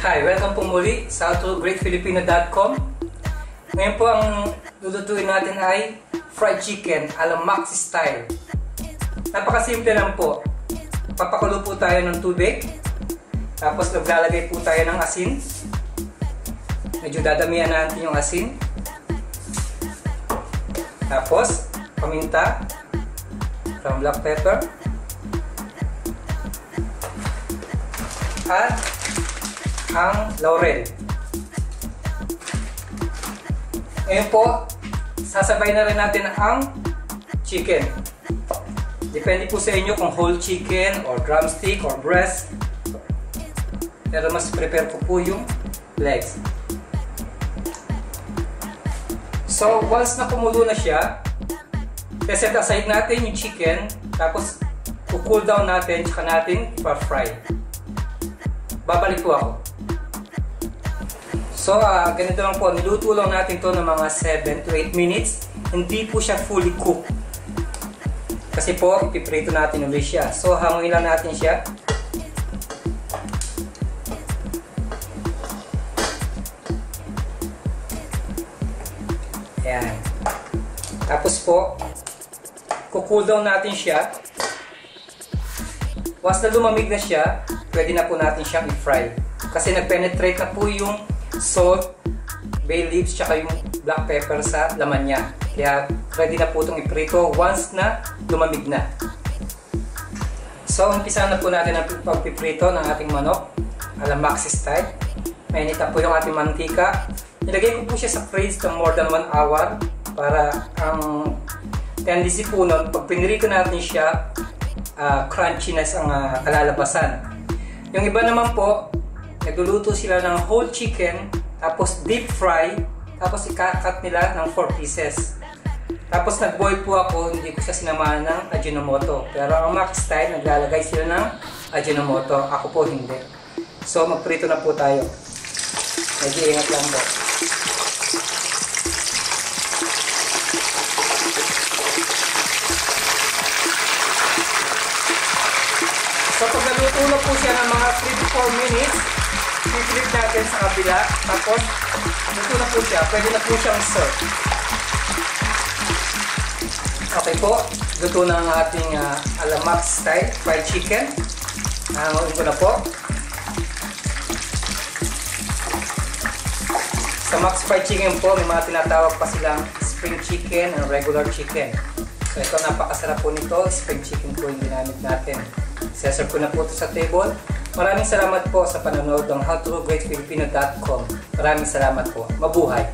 Hi, welcome po muli sa howtogreatfilipino.com. Ngayon po ang lulutuin natin ay fried chicken ala Maxi style. Napakasimple lang po. Papakulo po tayo ng tubig. Tapos naglalagay po tayo ng asin. Medyo dadamihan natin yung asin. Tapos paminta, from black pepper, at ang laurel. Ngayon po, sasabay na rin natin ang chicken. Depende po sa inyo kung whole chicken or drumstick or breast. Pero mas prepare ko po yung legs. So, once na kumulo na siya, set aside natin yung chicken, tapos cool down natin, tsaka natin pa-fry. Babalik po ako. So, ganito lang po. Niluto lang natin to ng mga 7 to 8 minutes. Hindi po siya fully cooked. Kasi po, ipiprito natin ulit siya. So, hanguin lang natin siya. Ayan. Tapos po, cool down natin siya. Once na lumamig na siya, pwede na po natin siyang i-fry. Kasi nag-penetrate na po yung salt, bay leaves, tsaka yung black pepper sa laman niya. Kaya ready na po itong iprito once na lumamig na. So, umpisa na po natin ang pagpiprito ng ating manok ala Maxi style. Mainit na po yung ating mantika. Nilagay ko po siya sa fridge ng more than 1 hour para ang tendency po nun, pag pinirito natin siya, crunchiness ang kalalabasan. Yung iba naman po, nagluluto sila ng whole chicken, tapos deep fry, tapos ikakat nila ng 4 pieces. Tapos nag-boil po ako, hindi ko siya sinamahan ng Ajinomoto. Pero ang Maxi style, naglalagay sila ng Ajinomoto. Ako po hindi. So magprito na po tayo. Medyo ingat lang po. So pag naluto na po siya ng mga 3 to 4 minutes, i-flip natin sa kabila, tapos luto na po siya, pwede na po siyang serve. Okay po, luto na ang ating ala Maxi style fried chicken. Hanguin ko na po. Sa Maxi fried chicken po, may mga tinatawag pa silang spring chicken and regular chicken. So ito, napakasarap po nito, spring chicken po yung ginamit natin. Serve ko na po ito sa table. Maraming salamat po sa panonood ng howtogreatfilipino.com. Maraming salamat po. Mabuhay!